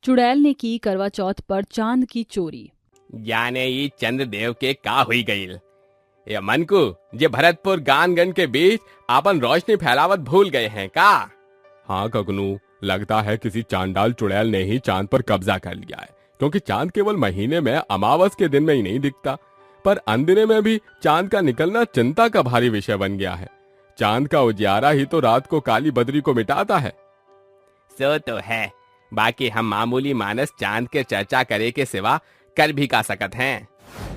चुड़ैल ने की करवा चौथ पर चांद की चोरी। याने ये चंद्रदेव के का हुई गईल। ये मन को जे भरतपुर गानगन के बीच आपन रोशनी फैलावत भूल गए हैं का। हाँ कगनू, लगता है किसी चांडाल चुड़ैल ने ही चांद पर कब्जा कर लिया है, क्योंकि चांद केवल महीने में अमावस के दिन में ही नहीं दिखता, पर अंधेरे में भी चांद का निकलना चिंता का भारी विषय बन गया है। चांद का उजियारा ही तो रात को काली बदरी को मिटाता है। सो तो है, बाकी हम मामूली मानस चांद के चर्चा करे के सिवा कर भी का सकत हैं।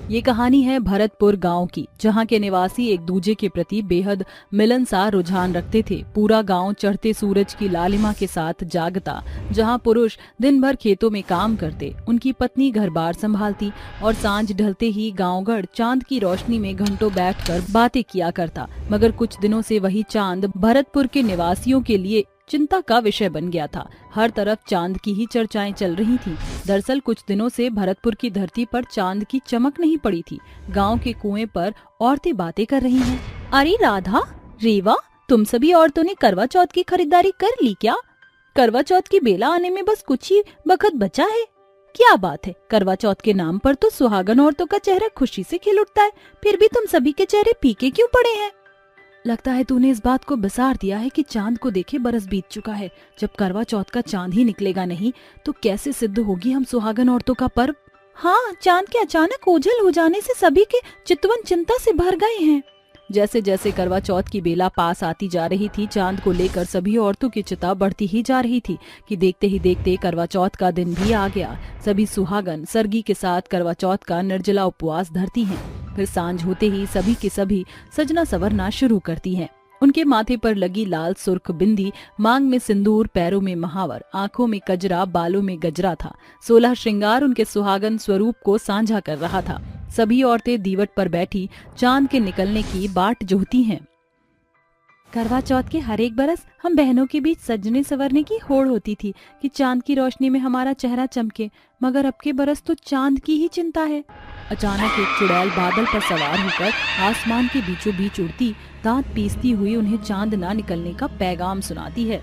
ये कहानी है भरतपुर गांव की, जहां के निवासी एक दूजे के प्रति बेहद मिलनसार रुझान रखते थे। पूरा गांव चढ़ते सूरज की लालिमा के साथ जागता। जहां पुरुष दिन भर खेतों में काम करते, उनकी पत्नी घर बार संभालती और सांझ ढलते ही गांवगढ़ चांद की रोशनी में घंटों बैठकर बातें किया करता। मगर कुछ दिनों से वही चांद भरतपुर के निवासियों के लिए चिंता का विषय बन गया था। हर तरफ चांद की ही चर्चाएं चल रही थीं। दरअसल कुछ दिनों से भरतपुर की धरती पर चांद की चमक नहीं पड़ी थी। गांव के कुएं पर औरतें बातें कर रही हैं। अरे राधा, रेवा, तुम सभी औरतों ने करवा चौथ की खरीदारी कर ली क्या? करवा चौथ की बेला आने में बस कुछ ही वक्त बचा है। क्या बात है, करवा चौथ के नाम पर तो सुहागन औरतों का चेहरा खुशी से खिल उठता है, फिर भी तुम सभी के चेहरे फीके क्यों पड़े हैं? लगता है तूने इस बात को बिसार दिया है कि चांद को देखे बरस बीत चुका है। जब करवा चौथ का चांद ही निकलेगा नहीं तो कैसे सिद्ध होगी हम सुहागन औरतों का पर्व? हाँ, चांद के अचानक ओझल हो जाने से सभी के चितवन चिंता से भर गए हैं। जैसे जैसे करवा चौथ की बेला पास आती जा रही थी, चांद को लेकर सभी औरतों की चिंता बढ़ती ही जा रही थी कि देखते ही देखते करवा चौथ का दिन भी आ गया। सभी सुहागन सरगी के साथ करवा चौथ का निर्जला उपवास धरती हैं। फिर सांझ होते ही सभी के सभी सजना संवरना शुरू करती हैं। उनके माथे पर लगी लाल सुर्ख बिंदी, मांग में सिंदूर, पैरों में महावर, आंखों में कजरा, बालों में गजरा था। 16 श्रृंगार उनके सुहागन स्वरूप को साझा कर रहा था। सभी औरतें दीवट पर बैठी चांद के निकलने की बाट जोहती हैं। करवा चौथ के हर एक बरस हम बहनों के बीच सजने संवरने की होड़ होती थी कि चांद की रोशनी में हमारा चेहरा चमके, मगर अब के बरस तो चांद की ही चिंता है। अचानक एक चुड़ैल बादल पर सवार होकर आसमान के बीचों बीच उड़ती, दांत पीसती हुई उन्हें चांद ना निकलने का पैगाम सुनाती है।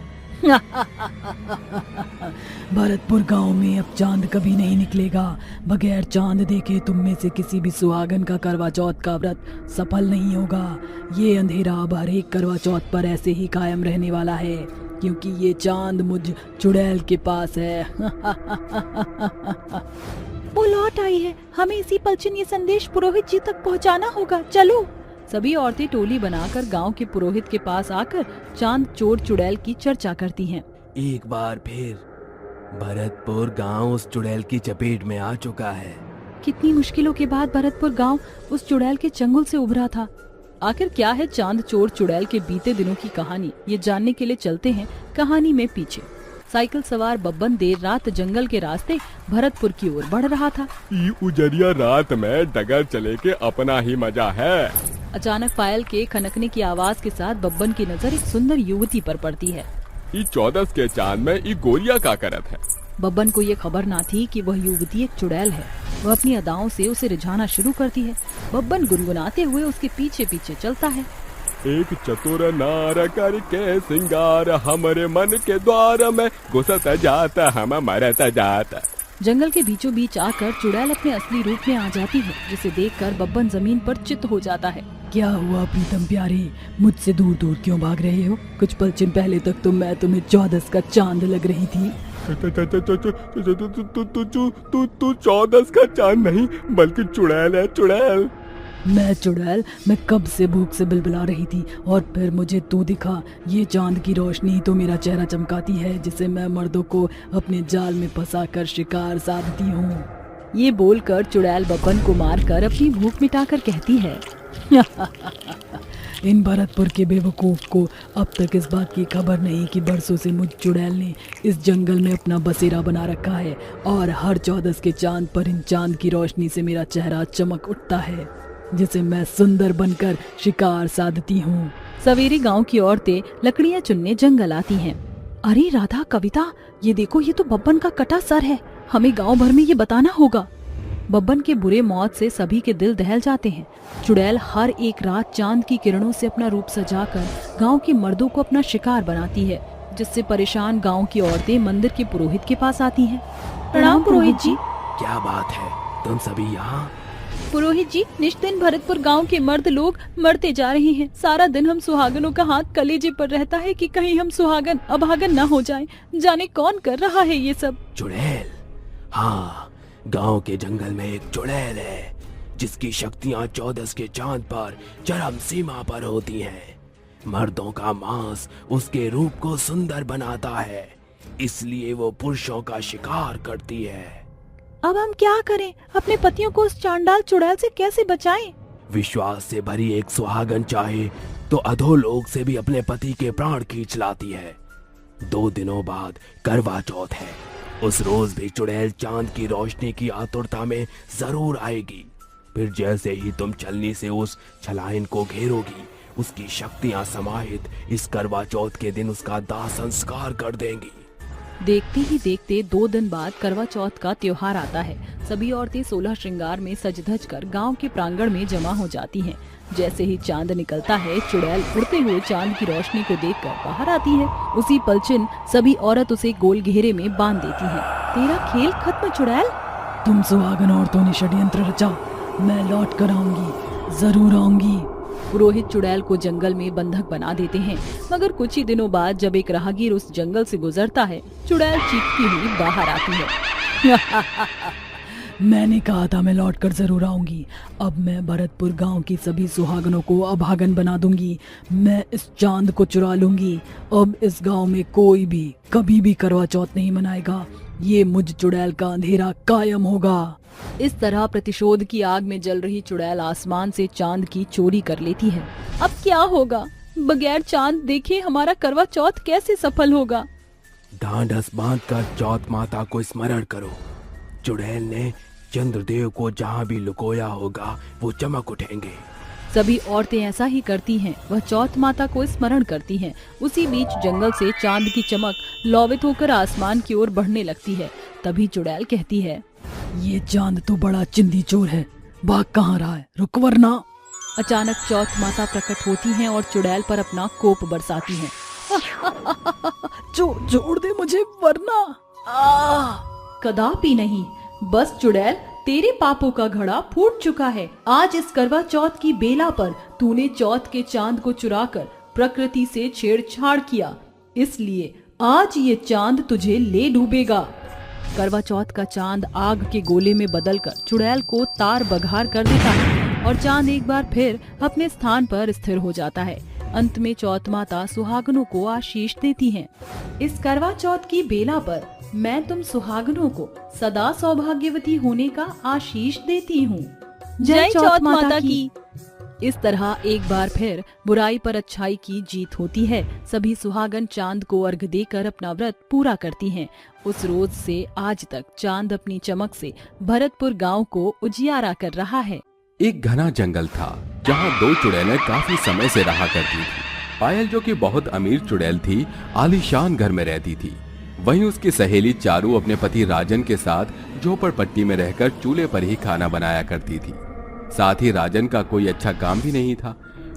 भरतपुर गांव में अब चांद कभी नहीं निकलेगा। बगैर चांद देखे तुम में से किसी भी सुहागन का करवा चौथ का व्रत सफल नहीं होगा। ये अंधेरा अब हर एक करवा चौथ पर ऐसे ही कायम रहने वाला है, क्योंकि ये चांद मुझ चुड़ैल के पास है। वो लौट आई है, हमें इसी पलछिन ये संदेश पुरोहित जी तक पहुंचाना होगा। चलो। सभी औरतें टोली बनाकर गांव के पुरोहित के पास आकर चांद चोर चुड़ैल की चर्चा करती हैं। एक बार फिर भरतपुर गांव उस चुड़ैल की चपेट में आ चुका है। कितनी मुश्किलों के बाद भरतपुर गांव उस चुड़ैल के चंगुल से उभरा था। आखिर क्या है चांद चोर चुड़ैल के बीते दिनों की कहानी, ये जानने के लिए चलते हैं कहानी में पीछे। साइकिल सवार बब्बन देर रात जंगल के रास्ते भरतपुर की ओर बढ़ रहा था। उजरिया रात में डगर चले के अपना ही मजा है। अचानक पायल के खनकने की आवाज के साथ बब्बन की नजर एक सुंदर युवती पर पड़ती है। ई 14 के चांद में ई गोरिया का करत है। बब्बन को ये खबर ना थी कि वह युवती एक चुड़ैल है। वह अपनी अदाओं से उसे रिझाना शुरू करती है। बब्बन गुनगुनाते हुए उसके पीछे पीछे चलता है। एक चतुर नार करके सिंगार, हमारे मन के द्वार में घुसत जाता, हम मरत जाता। जंगल के बीचों बीच आकर चुड़ैल अपने असली रूप में आ जाती है, जिसे देखकर बब्बन जमीन पर चित हो जाता है। क्या हुआ प्रीतम प्यारे, मुझसे दूर दूर क्यों भाग रहे हो? कुछ पल चिन पहले तक तो मैं तुम्हें 14 का चांद लग रही थी। तू 14 का चांद नहीं बल्कि चुड़ैल है, चुड़ैल। मैं चुड़ैल, मैं कब से भूख से बिलबिला रही थी और फिर मुझे तू दिखा। ये चांद की रोशनी तो मेरा चेहरा चमकाती है, जिसे मैं मर्दों को अपने जाल में फंसाकर शिकार साधती हूँ। ये बोलकर चुड़ैल बब्बन को मारकर अपनी भूख मिटाकर कहती है। इन भरतपुर के बेवकूफ को अब तक इस बात की खबर नहीं कि बरसों से मुझ चुड़ैल ने इस जंगल में अपना बसेरा बना रखा है और हर 14 के चांद पर इन चांद की रोशनी से मेरा चेहरा चमक उठता है, जिसे मैं सुंदर बनकर शिकार साधती हूँ। सवेरे गांव की औरतें लकड़ियाँ चुनने जंगल आती हैं। अरे राधा, कविता, ये देखो, ये तो बब्बन का कटा सर है। हमें गांव भर में ये बताना होगा। बब्बन के बुरे मौत से सभी के दिल दहल जाते हैं। चुड़ैल हर एक रात चांद की किरणों से अपना रूप सजाकर गांव के मर्दों को अपना शिकार बनाती है, जिससे परेशान गांव की औरतें मंदिर के पुरोहित के पास आती हैं। प्रणाम पुरोहित जी। क्या बात है, तुम सभी यहाँ? पुरोहित जी, निष्दिन भरतपुर गांव के मर्द लोग मरते जा रहे हैं। सारा दिन हम सुहागनों का हाथ कलेजे पर रहता है कि कहीं हम सुहागन अभागन न हो जाएं। जाने कौन कर रहा है ये सब। चुड़ैल? हाँ, गांव के जंगल में एक चुड़ैल है जिसकी शक्तियां 14 के चांद पर चरम सीमा पर होती हैं। मर्दों का मांस उसके रूप को सुंदर बनाता है, इसलिए वो पुरुषों का शिकार करती है। अब हम क्या करें? अपने पतियों को उस चांडाल चुड़ैल से कैसे बचाएं? विश्वास से भरी एक सुहागन चाहे तो अधोलोक से भी अपने पति के प्राण खींच लाती है। 2 दिनों बाद करवा चौथ है। उस रोज भी चुड़ैल चांद की रोशनी की आतुरता में जरूर आएगी। फिर जैसे ही तुम छलनी से उस छलायन को घेरोगी, उसकी शक्तियां समाहित इस करवा चौथ के दिन उसका दाह संस्कार कर देंगी। देखते ही देखते 2 दिन बाद करवा चौथ का त्योहार आता है। सभी औरतें 16 श्रृंगार में सज धज कर गाँव के प्रांगण में जमा हो जाती हैं। जैसे ही चांद निकलता है, चुड़ैल उड़ते हुए चांद की रोशनी को देखकर बाहर आती है। उसी पलछिन सभी औरत उसे गोल घेरे में बांध देती हैं। तेरा खेल खत्म चुड़ैल। तुम सुहागन औरतों ने षड्यंत्र रचा। मैं लौट कर आऊंगी, जरूर आऊंगी। पुरोहित चुड़ैल को जंगल में बंधक बना देते हैं, मगर कुछ ही दिनों बाद जब एक राहगीर उस जंगल से गुजरता है, चुड़ैल चीखती हुई बाहर आती है। मैंने कहा था मैं लौट कर जरूर आऊंगी। अब मैं भरतपुर गांव की सभी सुहागनों को अभागन बना दूंगी। मैं इस चांद को चुरा लूंगी। अब इस गांव में कोई भी कभी भी करवा चौथ नहीं मनाएगा। ये मुझ चुड़ैल का अंधेरा कायम होगा। इस तरह प्रतिशोध की आग में जल रही चुड़ैल आसमान से चांद की चोरी कर लेती है। अब क्या होगा? बगैर चांद देखे हमारा करवा चौथ कैसे सफल होगा? ढांढस बांध कर चौथ माता को स्मरण करो। चुड़ैल ने चंद्रदेव को जहाँ भी लुकोया होगा वो चमक उठेंगे। सभी औरतें ऐसा ही करती हैं। वह चौथ माता को स्मरण करती हैं। उसी बीच जंगल से चांद की चमक लौवित होकर आसमान की ओर बढ़ने लगती है। तभी चुड़ैल कहती है, ये चांद तो बड़ा चिंदी चोर है। भाग कहाँ रहा है? रुक वरना। अचानक चौथ माता प्रकट होती हैं और चुड़ैल पर अपना कोप बरसाती हैं। छोड़ दे मुझे वरना। कदापि नहीं। बस चुड़ैल, तेरे पापों का घड़ा फूट चुका है। आज इस करवा चौथ की बेला पर तूने चौथ के चांद को चुराकर प्रकृति से छेड़छाड़ किया, इसलिए आज ये चांद तुझे ले डूबेगा। करवा चौथ का चांद आग के गोले में बदलकर चुड़ैल को तार बघार कर देता है और चांद एक बार फिर अपने स्थान पर स्थिर हो जाता है। अंत में चौथ माता सुहागनों को आशीष देती हैं। इस करवा चौथ की बेला पर मैं तुम सुहागनों को सदा सौभाग्यवती होने का आशीष देती हूँ। जय चौथ माता की। इस तरह एक बार फिर बुराई पर अच्छाई की जीत होती है। सभी सुहागन चांद को अर्घ देकर अपना व्रत पूरा करती हैं। उस रोज से आज तक चांद अपनी चमक से भरतपुर गांव को उजियारा कर रहा है। एक घना जंगल था जहाँ 2 चुड़ैलें काफी समय से रहा करती थी। पायल, जो कि बहुत अमीर चुड़ैल थी, आलीशान घर में रहती थी। वहीं उसकी सहेली चारू अपने पति राजन के साथ झोपड़पट्टी में रहकर चूल्हे पर ही खाना बनाया करती थी। साथ ही राजन का कोई अच्छा काम भी नहीं था।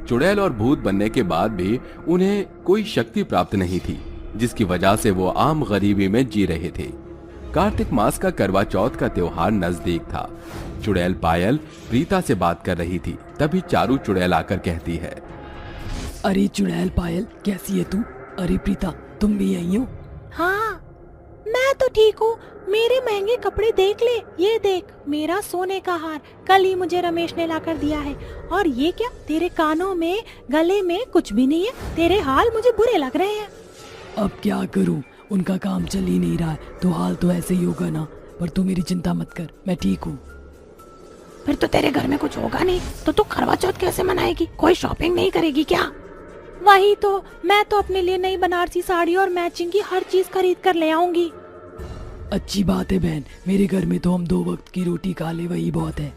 चुड़ैल और भूत बनने के बाद भी उन्हें कोई शक्ति प्राप्त नहीं थी, जिसकी वजह से वो आम गरीबी में जी रहे थे। कार्तिक मास का करवा चौथ का त्योहार नजदीक था। चुड़ैल पायल प्रीता से बात कर रही थी। तभी चारू चुड़ैल आकर कहती है, अरे चुड़ैल पायल, कैसी है तू? अरे प्रीता, तुम भी यही हो? हाँ, मैं तो ठीक हूँ। मेरे महंगे कपड़े देख ले। ये देख, मेरा सोने का हार कल ही मुझे रमेश ने लाकर दिया है। और ये क्या, तेरे कानों में, गले में कुछ भी नहीं है। तेरे हाल मुझे बुरे लग रहे हैं। अब क्या करूं? उनका काम चल ही नहीं रहा है, तो हाल तो ऐसे ही होगा ना। पर तू मेरी चिंता मत कर, मैं ठीक हूँ। फिर तो तेरे घर में कुछ होगा नहीं, तो तू करवा चौथ कैसे मनाएगी? कोई शॉपिंग नहीं करेगी क्या? वही तो, मैं तो अपने लिए नई बनारसी साड़ी और मैचिंग की हर चीज खरीद कर ले आऊंगी। अच्छी बात है बहन, मेरे घर में तो हम 2 वक्त की रोटी खा ले, वही बहुत है।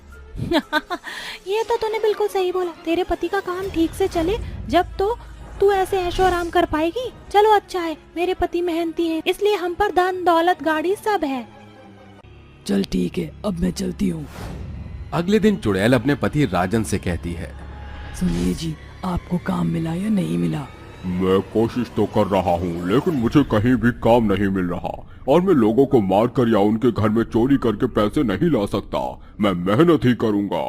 ये तो तूने बिल्कुल सही बोला। तेरे पति का काम ठीक से चले, जब तो तू ऐसे ऐशो आराम कर पाएगी। चलो अच्छा है, मेरे पति मेहनती हैं, इसलिए हम पर धन दौलत गाड़ी सब है। चल ठीक है, अब मैं चलती हूँ। अगले दिन चुड़ैल अपने पति राजन से कहती है, सुनिए जी, आपको काम मिला या नहीं मिला? मैं कोशिश तो कर रहा हूँ, लेकिन मुझे कहीं भी काम नहीं मिल रहा और मैं लोगों को मारकर या उनके घर में चोरी करके पैसे नहीं ला सकता। मैं मेहनत ही करूँगा।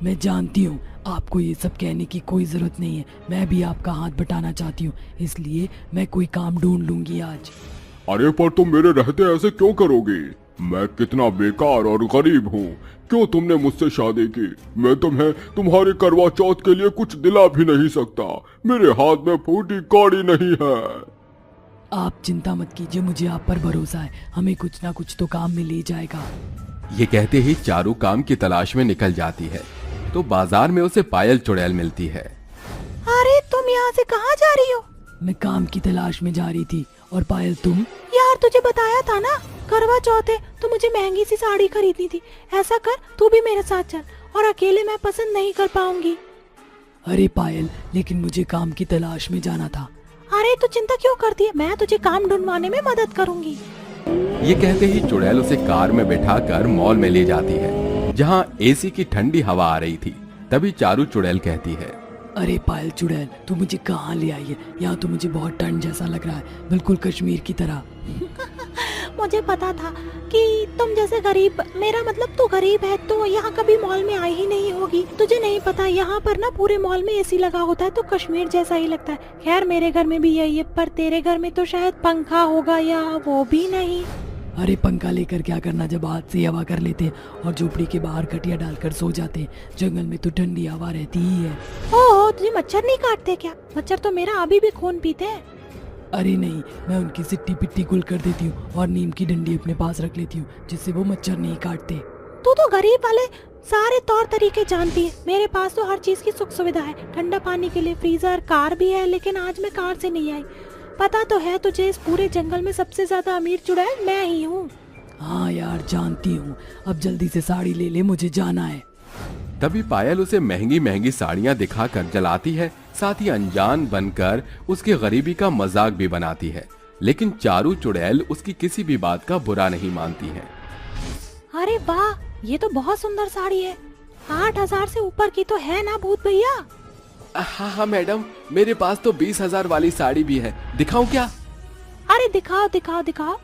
मैं जानती हूँ आपको ये सब कहने की कोई जरूरत नहीं है। मैं भी आपका हाथ बटाना चाहती हूँ, इसलिए मैं कोई काम ढूंढ लूंगी आज। अरे पर तुम मेरे रहते ऐसे क्यों करोगे? मैं कितना बेकार और गरीब हूँ। क्यों तुमने मुझसे शादी की? मैं तुम्हें तुम्हारे करवा चौथ के लिए कुछ दिला भी नहीं सकता। मेरे हाथ में फूटी कौड़ी नहीं है। आप चिंता मत कीजिए, मुझे आप पर भरोसा है। हमें कुछ ना कुछ तो काम मिल ही जाएगा। ये कहते ही चारू काम की तलाश में निकल जाती है तो बाजार में उसे पायल चुड़ैल मिलती है। अरे तुम यहाँ से कहाँ जा रही हो? मैं काम की तलाश में जा रही थी। और पायल तुम? यार तुझे बताया था ना, करवा चौथ है तो मुझे महंगी सी साड़ी खरीदनी थी। ऐसा कर, तू भी मेरे साथ चल, और अकेले मैं पसंद नहीं कर पाऊंगी। अरे पायल, लेकिन मुझे काम की तलाश में जाना था। अरे तू चिंता क्यों करती है, मैं तुझे काम ढूंढवाने में मदद करूंगी। ये कहते ही चुड़ैल उसे कार में बैठाकर मॉल में ले जाती है जहाँ एसी की ठंडी हवा आ रही थी। तभी चारू चुड़ैल कहती है, अरे पायल चुड़ैल, तू मुझे कहाँ ले आई है? यहाँ तो मुझे बहुत ठंड जैसा लग रहा है, बिल्कुल कश्मीर की तरह। मुझे पता था कि तुम जैसे गरीब, मेरा मतलब तू गरीब है तो यहाँ कभी मॉल में आई ही नहीं होगी। तुझे नहीं पता, यहाँ पर ना पूरे मॉल में एसी लगा होता है तो कश्मीर जैसा ही लगता है। खैर मेरे घर में भी यही है, पर तेरे घर में तो शायद पंखा होगा या वो भी नहीं। अरे पंखा लेकर क्या करना जब हाथ से हवा कर लेते हैं और झोपड़ी के बाहर खटिया डालकर सो जाते हैं। जंगल में तो ठंडी हवा रहती ही है। ओह, तुझे मच्छर नहीं काटते क्या? मच्छर तो मेरा अभी भी खून पीते हैं। अरे नहीं, मैं उनकी सिट्टी पिट्टी गुल कर देती हूँ और नीम की डंडी अपने पास रख लेती हूँ जिससे वो मच्छर नहीं काटते। तू तो गरीब वाले सारे तौर तरीके जानती है। मेरे पास तो हर चीज की सुख सुविधा है। ठंडा पानी के लिए फ्रीजर, कार भी है, लेकिन आज मैं कार से नहीं आई। पता तो है तुझे, इस पूरे जंगल में सबसे ज्यादा अमीर चुड़ैल मैं ही हूँ। हाँ यार जानती हूँ। अब जल्दी से साड़ी ले ले, मुझे जाना है। तभी पायल उसे महंगी महंगी साड़ियाँ दिखाकर जलाती है, साथ ही अनजान बनकर उसकी गरीबी का मजाक भी बनाती है। लेकिन चारू चुड़ैल उसकी किसी भी बात का बुरा नहीं मानती है। अरे वाह, ये तो बहुत सुंदर साड़ी है। 8,000 से ऊपर की तो है ना भूत भैया? हाँ हाँ मैडम, मेरे पास तो 20,000 वाली साड़ी भी है, दिखाऊं क्या? अरे दिखाओ दिखाओ दिखाओ।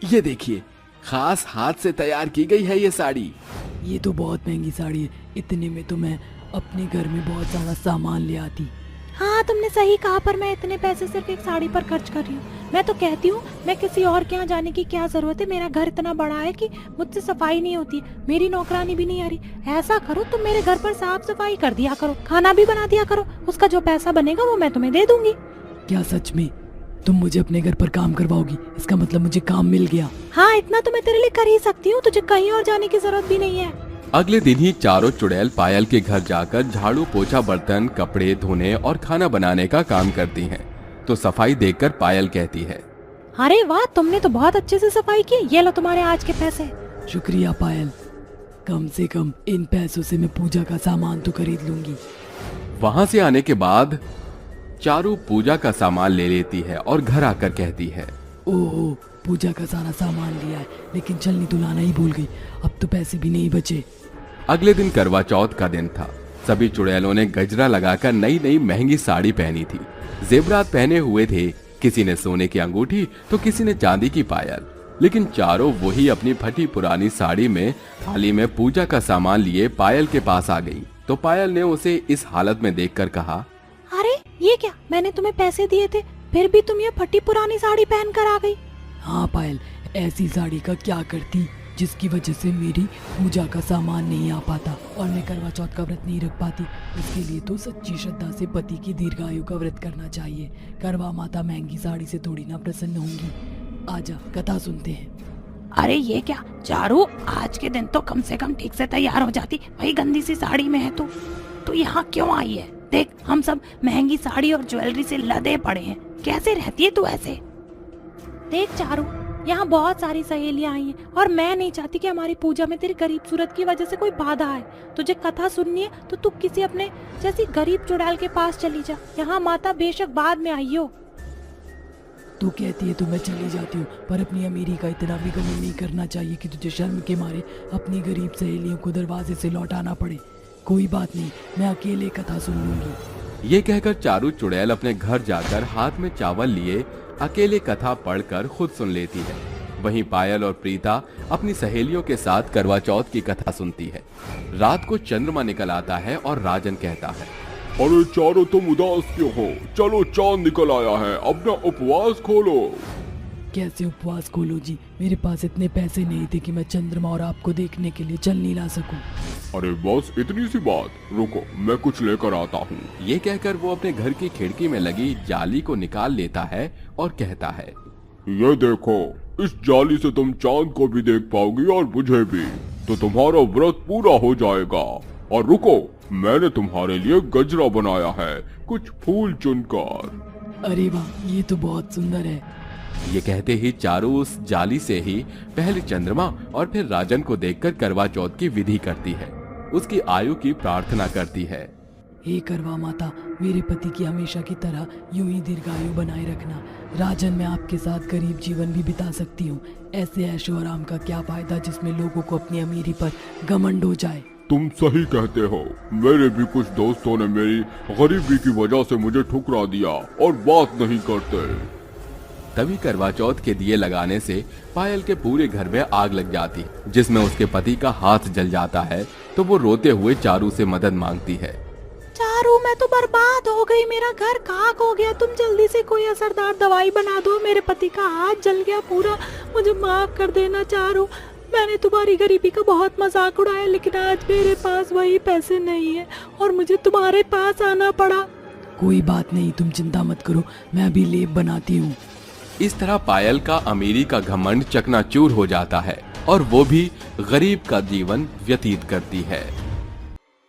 ये देखिए, खास हाथ से तैयार की गई है ये साड़ी। ये तो बहुत महंगी साड़ी है, इतने में तो मैं अपने घर में बहुत सारा सामान ले आती। हाँ तुमने सही कहा, पर मैं इतने पैसे सिर्फ एक साड़ी पर खर्च कर रही हूँ। मैं तो कहती हूँ, मैं किसी और के यहाँ जाने की क्या जरूरत है? मेरा घर इतना बड़ा है कि मुझसे सफाई नहीं होती, मेरी नौकरानी भी नहीं आ रही। ऐसा करो, तुम मेरे घर पर साफ सफाई कर दिया करो, खाना भी बना दिया करो। उसका जो पैसा बनेगा वो मैं तुम्हें दे दूंगी। क्या सच में तुम मुझे अपने घर पर काम करवाओगी? इसका मतलब मुझे काम मिल गया। हाँ, इतना तो मैं तेरे लिए कर ही सकती हूँ, तुझे कहीं और जाने की जरूरत भी नहीं है। अगले दिन ही चारों चुड़ैल पायल के घर जाकर झाड़ू पोछा, बर्तन, कपड़े धोने और खाना बनाने का काम करती हैं। तो सफाई देखकर पायल कहती है, अरे वाह, तुमने तो बहुत अच्छे से सफाई की। ये लो तुम्हारे आज के पैसे। शुक्रिया पायल, कम से कम इन पैसों से मैं पूजा का सामान तो खरीद लूंगी। वहां से आने के बाद चारू पूजा का सामान ले लेती है और घर आकर कहती है, ओहो, पूजा का सारा सामान लिया है, लेकिन चलनी तो लाना ही भूल गई। अब तो पैसे भी नहीं बचे। अगले दिन करवा चौथ का दिन था। सभी चुड़ैलों ने गजरा लगाकर नई नई महंगी साड़ी पहनी थी, जेवरात पहने हुए थे। किसी ने सोने की अंगूठी तो किसी ने चांदी की पायल। लेकिन चारों वही अपनी फटी पुरानी साड़ी में थाली में पूजा का सामान लिए पायल के पास आ गई। तो पायल ने उसे इस हालत में देखकर कहा, अरे ये क्या, मैंने तुम्हें पैसे दिए थे, फिर भी तुम ये फटी पुरानी साड़ी पहन कर आ गई। हाँ पायल, ऐसी साड़ी का क्या करती जिसकी वजह से मेरी पूजा का सामान नहीं आ पाता और मैं करवा चौथ का व्रत नहीं रख पाती। इसके लिए तो सच्ची श्रद्धा से पति की दीर्घायु का व्रत करना चाहिए। करवा माता महंगी साड़ी से थोड़ी ना प्रसन्न होंगी। आजा कथा सुनते हैं। अरे ये क्या चारू, आज के दिन तो कम से कम ठीक से तैयार हो जाती, वही गंदी सी साड़ी में है तू यहाँ क्यों आई है? देख, हम सब महंगी साड़ी और ज्वेलरी से लदे पड़े हैं, कैसे रहती है तू ऐसे? देख चारू, यहाँ बहुत सारी सहेलियां आई हैं और मैं नहीं चाहती कि हमारी पूजा में तेरी गरीब सूरत की वजह से कोई बाधा आए। तुझे कथा सुननी है तो तू किसी अपने जैसी गरीब चुड़ैल के पास चली जा। यहाँ माता बेशक बाद में आई हो। तू कहती है तो मैं चली जाती हूँ, पर अपनी अमीरी का इतना भी घमंड नहीं करना चाहिए कि तुझे शर्म के मारे अपनी गरीब सहेलियों को दरवाजे से लौटाना पड़े। कोई बात नहीं, मैं अकेले कथा सुन लूंगी। ये कहकर चारू चुड़ैल अपने घर जाकर हाथ में चावल लिए अकेले कथा पढ़कर खुद सुन लेती है। वहीं पायल और प्रीता अपनी सहेलियों के साथ करवा चौथ की कथा सुनती है। रात को चंद्रमा निकल आता है और राजन कहता है, अरे चारों तुम उदास क्यों हो? चलो चांद निकल आया है, अपना उपवास खोलो। कैसे उपवास खोलो जी? मेरे पास इतने पैसे नहीं थे कि मैं चंद्रमा और आपको देखने के लिए चल नहीं ला सकूं। अरे बस इतनी सी बात, रुको मैं कुछ लेकर आता हूँ। ये कहकर वो अपने घर की खिड़की में लगी जाली को निकाल लेता है और कहता है, ये देखो, इस जाली से तुम चांद को भी देख पाओगी और मुझे भी, तो तुम्हारा व्रत पूरा हो जाएगा। और रुको, मैंने तुम्हारे लिए गजरा बनाया है, कुछ फूल चुनकर। अरे वाह, ये तो बहुत सुंदर है। ये कहते ही चारू उस जाली से ही पहले चंद्रमा और फिर राजन को देखकर करवा चौथ की विधि करती है, उसकी आयु की प्रार्थना करती है। हे करवा माता, मेरे पति की हमेशा की तरह यूं ही दीर्घायु बनाए रखना। राजन, मैं आपके साथ गरीब जीवन भी बिता सकती हूँ। ऐसे ऐशो आराम का क्या फायदा जिसमें लोगों को अपनी अमीरी पर घमंड हो जाए। तुम सही कहते हो, मेरे भी कुछ दोस्तों ने मेरी गरीबी की वजह से मुझे ठुकरा दिया और बात नहीं करते। तभी करवा चौथ के दिए लगाने से पायल के पूरे घर में आग लग जाती, जिसमें उसके पति का हाथ जल जाता है। तो वो रोते हुए चारू से मदद मांगती है। चारू, मैं तो बर्बाद हो गई, मेरा घर खाक हो गया। तुम जल्दी से कोई असरदार दवाई बना दो, मेरे पति का हाथ जल गया पूरा, मुझे माफ कर देना चारू। मैंने तुम्हारी गरीबी का बहुत मजाक उड़ाया, लेकिन आज मेरे पास वही पैसे नहीं है और मुझे तुम्हारे पास आना पड़ा। कोई बात नहीं, तुम चिंता मत करो, मैं अभी लेप बनाती हूँ। इस तरह पायल का अमीरी का घमंड चकनाचूर हो जाता है और वो भी गरीब का जीवन व्यतीत करती है।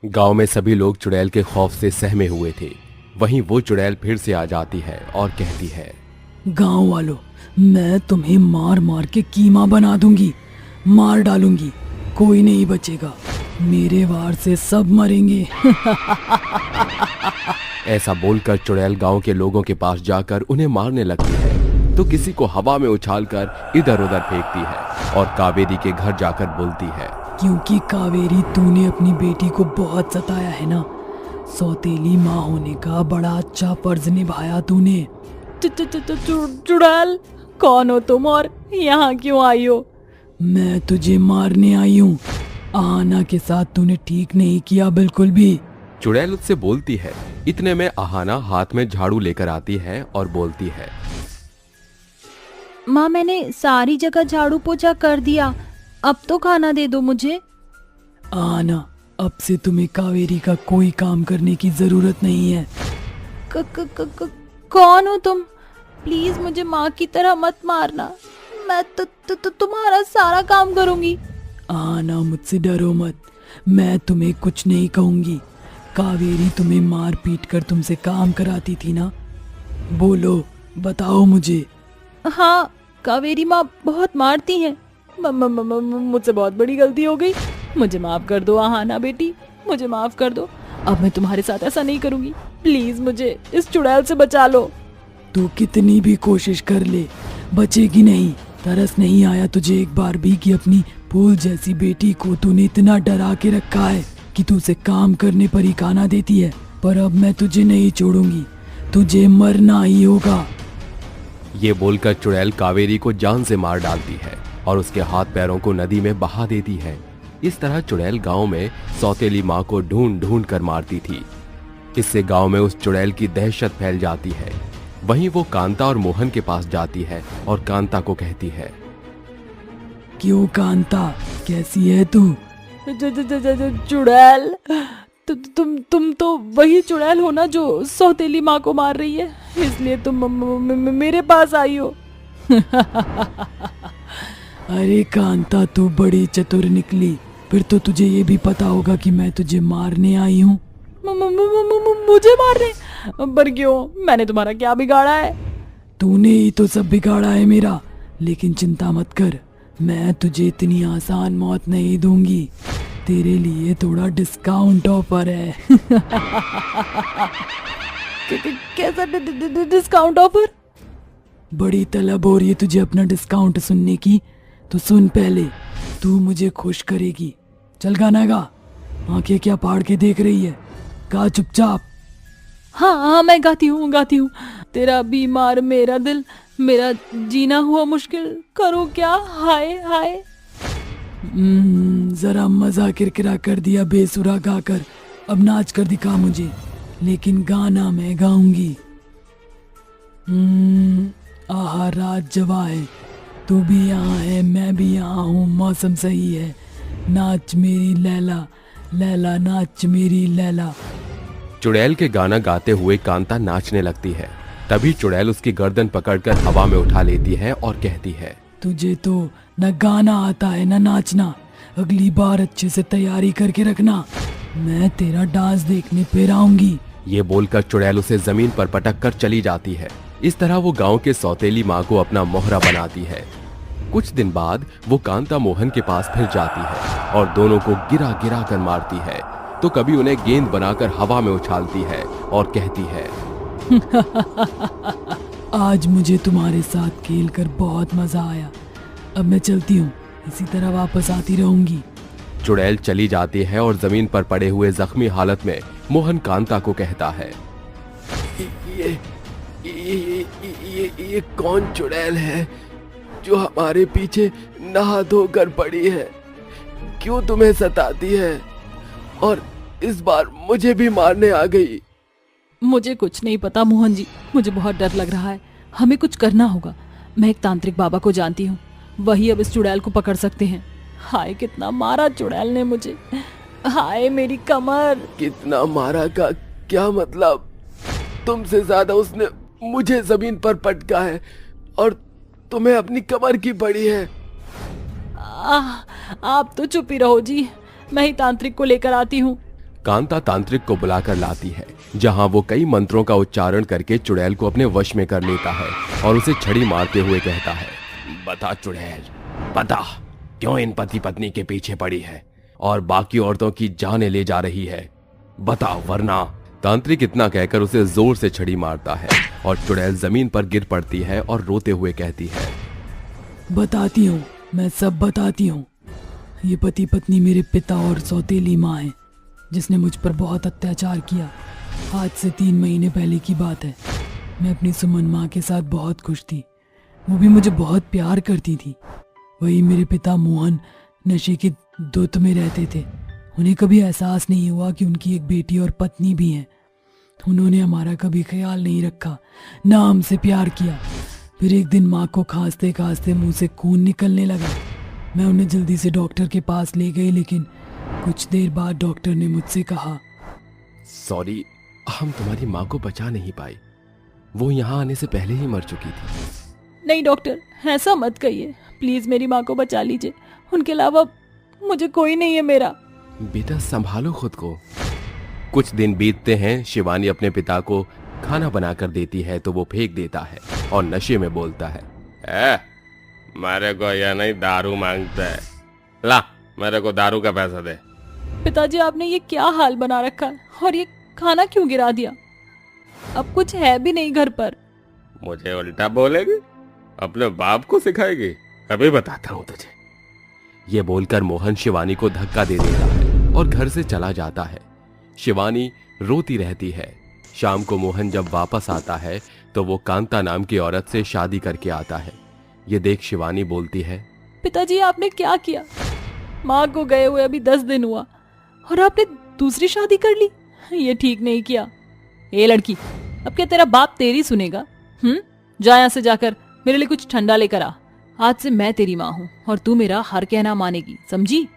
गांव में सभी लोग चुड़ैल के खौफ से सहमे हुए थे। वहीं वो चुड़ैल फिर से आ जाती है और कहती है, गांव वालों, मैं तुम्हें मार मार के कीमा बना दूंगी, मार डालूंगी, कोई नहीं बचेगा, मेरे वार से सब मरेंगे। ऐसा बोलकर चुड़ैल गांव के लोगों के पास जाकर उन्हें मारने लगती है, तो किसी को हवा में उछालकर इधर उधर फेंकती है और कावेरी के घर जाकर बोलती है, क्योंकि कावेरी, तूने अपनी बेटी को बहुत सताया है ना। सौतेली माँ होने का बड़ा अच्छा फर्ज निभाया तूने। चुड़ैल, कौन हो तुम और यहाँ क्यों आई हो? मैं तुझे मारने आई हूँ। आहाना के साथ तूने ठीक नहीं किया बिल्कुल भी। चुड़ैल उससे बोलती है। इतने में आहाना हाथ में झाड़ू लेकर आती है और बोलती है, माँ, मैंने सारी जगह झाड़ू पोछा कर दिया, अब तो खाना दे दो मुझे। आहाना, अब से तुम्हें कावेरी का कोई काम करने की जरूरत नहीं है। कौन हो तुम? प्लीज मुझे माँ की तरह मत मारना, मैं तो तुम्हारा सारा काम करूंगी। आहाना, मुझसे डरो मत, मैं तुम्हें कुछ नहीं कहूंगी। कावेरी तुम्हें मार पीट कर तुमसे काम कराती थी ना, बोलो, बताओ मुझे। हाँ, कावेरी माँ बहुत मारती हैं। मुझसे बहुत बड़ी गलती हो गई, मुझे माफ कर दो आहाना बेटी, मुझे माफ कर दो। अब मैं तुम्हारे साथ ऐसा नहीं करूंगी, प्लीज मुझे इस चुड़ैल से बचा लो। तू कितनी भी कोशिश कर ले, बचेगी नहीं। तरस नहीं आया तुझे एक बार भी कि अपनी फूल जैसी बेटी को तूने इतना डरा के रखा है कि तू उसे काम करने पर ही खाना देती है। पर अब मैं तुझे नहीं छोड़ूंगी, तुझे मरना ही होगा। ये बोलकर चुड़ैल कावेरी को जान से मार डालती है और उसके हाथ पैरों को नदी में बहा देती है। इस तरह चुड़ैल गांव में सौतेली माँ को ढूंढ ढूंढ कर मारती थी। इससे गांव में उस चुड़ैल की दहशत फैल जाती है। वहीं वो कांता और मोहन के पास जाती है और कांता को कहती है, क्यों कांता, कैसी है तू? चुड़ैल, तुम तो वही चुड़ैल हो ना जो सौतेली माँ को मार रही है, इसलिए तुम मेरे पास आई हो। अरे कांता, तू बड़ी चतुर निकली, फिर तो तुझे ये भी पता होगा कि मैं तुझे मारने आई हूँ। मुझे मारने? पर क्यों? मैंने तुम्हारा क्या बिगाड़ा है? तूने ही तो सब बिगाड़ा है मेरा। लेकिन चिंता मत कर, मैं तुझे इतनी आसान मौत नहीं दूंगी। तेरे लिए थोड़ा डिस्काउंट ऑफर है। कैसा डिस्काउंट ऑफर? बड़ी तलब हो रही है तुझे अपना डिस्काउंट सुनने की, तो सुन पहले। तू मुझे खुश करेगी। चल गाना गा, आंखें क्या फाड़ के देख रही है, गा चुपचाप। हाँ हाँ, मैं गाती हूँ। तेरा बीमार मेरा दिल, मेरा जीना हुआ मुश्किल, करूँ क्या, हाय हाय। जरा मजा किरकिरा कर दिया बेसुरा गाकर। अब नाच कर दिखा मुझे, लेकिन गाना मैं गाऊंगी। आहा रात जवा है, तू भी यहाँ है, मैं भी यहाँ हूँ, मौसम सही है। नाच मेरी लैला, लैला नाच मेरी लैला। चुड़ैल के गाना गाते हुए कांता नाचने लगती है। तभी चुड़ैल उसकी गर्दन पकड़कर हवा में उठा लेती है और कहती है, तुझे तो न गाना आता है न नाचना। अगली बार अच्छे से तैयारी करके रखना, मैं तेरा डांस देखने फिर आऊंगी। ये बोलकर चुड़ैल उसे जमीन पर पटक कर चली जाती है। इस तरह वो गांव के सौतेली माँ को अपना मोहरा बनाती है। कुछ दिन बाद वो कांता मोहन के पास फिर जाती है और दोनों को गिरा गिरा कर मारती है। तो कभी उन्हें गेंद बनाकर हवा में उछालती है और कहती है, आज मुझे तुम्हारे साथ खेलकर बहुत मजा आया। अब मैं चलती हूँ, इसी तरह वापस आती रहूंगी। चुड़ैल चली जाती है और जमीन पर पड़े हुए जख्मी हालत में मोहन कांता को कहता है, ये कौन चुड़ैल है जो हमारे पीछे नहा धोकर पड़ी है? क्यों तुम्हें सताती है और इस बार मुझे भी मारने आ गई? मुझे कुछ नहीं पता मोहन जी, मुझे बहुत डर लग रहा है। हमें कुछ करना होगा। मैं एक तांत्रिक बाबा को जानती हूँ, वही अब इस चुड़ैल को पकड़ सकते हैं। हाय कितना मारा चुड़ैल ने मुझे, हाय मेरी कमर। कितना मारा का क्या मतलब? तुमसे ज्यादा उसने मुझे जमीन पर पटका है और तुम्हें अपनी कमर की पड़ी है। आप तो चुप ही रहो जी, मैं ही तांत्रिक को लेकर आती हूँ। कांता तांत्रिक को बुलाकर लाती है, जहां वो कई मंत्रों का उच्चारण करके चुड़ैल को अपने वश में कर लेता है और उसे छड़ी मारते हुए कहता है, बता चुड़ैल, बता क्यों इन पति पत्नी के पीछे पड़ी है और बाकी औरतों की जानें ले जा रही है? बता वरना। तांत्रिक इतना कहकर उसे जोर से छड़ी मारता है और चुड़ैल जमीन पर गिर पड़ती है और रोते हुए कहती है, बताती हूँ, मैं सब बताती हूँ। ये पति पत्नी मेरे पिता और सौतेली माँ है, जिसने मुझ पर बहुत अत्याचार किया। आज से 3 महीने पहले की बात है। मैं अपनी सुमन माँ के साथ बहुत खुश थी, वो भी मुझे बहुत प्यार करती थी। वही मेरे पिता मोहन नशे के दुत में रहते थे। उन्हें कभी एहसास नहीं हुआ कि उनकी एक बेटी और पत्नी भी है। उन्होंने हमारा कभी ख्याल नहीं रखा, ना हमसे प्यार किया। फिर एक दिन माँ को खांसते खांसते मुंह से खून निकलने लगा। मैं उन्हें जल्दी से डॉक्टर के पास ले गई, लेकिन कुछ देर बाद डॉक्टर ने मुझसे कहा, सॉरी, हम तुम्हारी माँ को बचा नहीं पाए। वो यहाँ आने से पहले ही मर चुकी थी। नहीं डॉक्टर, ऐसा मत कहिए, प्लीज मेरी माँ को बचा लीजिए। उनके अलावा मुझे कोई नहीं है मेरा। बेटा संभालो खुद को। कुछ दिन बीतते हैं। शिवानी अपने पिता को खाना बनाकर देती है तो वो फेंक देता है और नशे में बोलता है, मेरे को यह नहीं दारू मांगता है, ला मेरे को दारू का पैसा दे। पिताजी आपने ये क्या हाल बना रखा है, और ये खाना क्यों गिरा दिया? अब कुछ है भी नहीं घर पर। मुझे उल्टा बोलेगी, अपने बाप को सिखाएगी, अभी बताता हूँ तुझे। ये बोलकर मोहन शिवानी को धक्का दे देता है और घर से चला जाता है। शिवानी रोती रहती है। शाम को मोहन जब वापस आता है तो वो कांता नाम की औरत से शादी करके आता है। ये देख शिवानी बोलती है, पिताजी आपने क्या किया? माँ को गए हुए अभी 10 दिन हुआ और आपने दूसरी शादी कर ली, ये ठीक नहीं किया। ए लड़की, अब क्या तेरा बाप तेरी सुनेगा? जा यहाँ से जाकर मेरे लिए कुछ ठंडा लेकर आ। आज से मैं तेरी माँ हूँ और तू मेरा हर कहना मानेगी, समझी?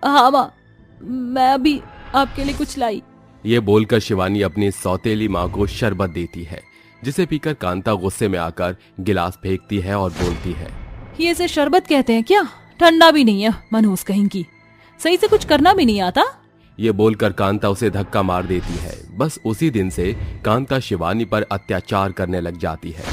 हाँ माँ, मैं अभी आपके लिए कुछ लाई। ये बोलकर शिवानी अपनी सौतेली माँ को शरबत देती है, जिसे पीकर कांता गुस्से में आकर गिलास फेंकती है और बोलती है, ये इसे शरबत कहते हैं क्या? ठंडा भी नहीं है, मनहूस कहीं की, सही से कुछ करना भी नहीं आता। ये बोलकर कांता उसे धक्का मार देती है। बस उसी दिन से कांता शिवानी पर अत्याचार करने लग जाती है।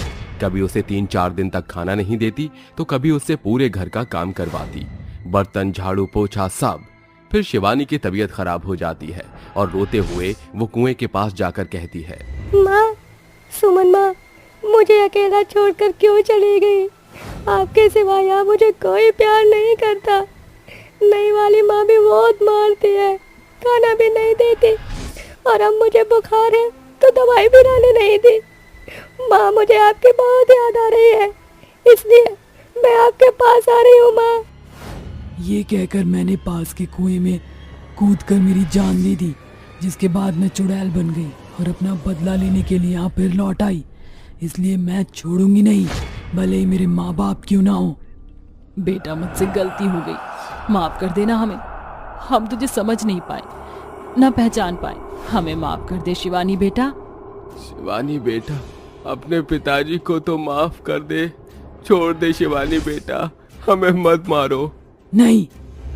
कभी उसे 3-4 दिन तक खाना नहीं देती तो कभी उससे पूरे घर का काम करवाती, बर्तन झाड़ू पोछा सब। फिर शिवानी की तबीयत खराब हो जाती है और रोते हुए वो कुएं के पास जाकर कहती है, माँ, सुमन माँ मुझे अकेला छोड़कर क्यों चली गई? आपके सिवा यहाँ मुझे कोई प्यार नहीं करता। नई वाली माँ भी बहुत मारती है, खाना भी नहीं देती, और अब मुझे बुखार है तो दवाई भी लाने नहीं दी। माँ, मुझे आपकी बहुत याद आ रही है, इसलिए मैं आपके पास आ रही हूँ माँ। ये कहकर मैंने पास के कुएं में कूदकर मेरी जान दे दी, जिसके बाद मैं चुड़ैल बन गई और अपना बदला लेने के लिए यहाँ फिर लौट आई। इसलिए मैं छोड़ूंगी नहीं, भले ही मेरे माँ बाप क्यों ना हो। बेटा, मुझसे गलती हो गई, माफ कर देना हमें। हम तुझे समझ नहीं पाए, न पहचान पाए, हमें माफ कर दे शिवानी बेटा। शिवानी बेटा, अपने पिताजी को तो माफ कर दे, छोड़ दे शिवानी बेटा, हमें मत मारो। नहीं,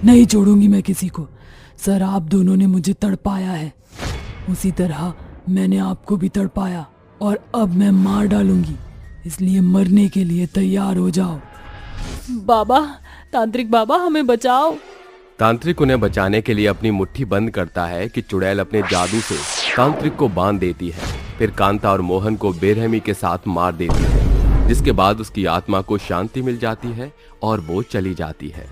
नहीं छोड़ूंगी मैं किसी को। सर, आप दोनों ने मुझे तड़पाया है, उसी तरह मैंने आपको भी तड़पाया और अब मैं मार डालूंगी, इसलिए मरने के लिए तैयार हो जाओ। बाबा, तांत्रिक बाबा, हमें बचाओ। तांत्रिक उन्हें बचाने के लिए अपनी मुट्ठी बंद करता है कि चुड़ैल अपने जादू से तांत्रिक को बांध देती है। फिर कांता और मोहन को बेरहमी के साथ मार देती है, जिसके बाद उसकी आत्मा को शांति मिल जाती है और वो चली जाती है।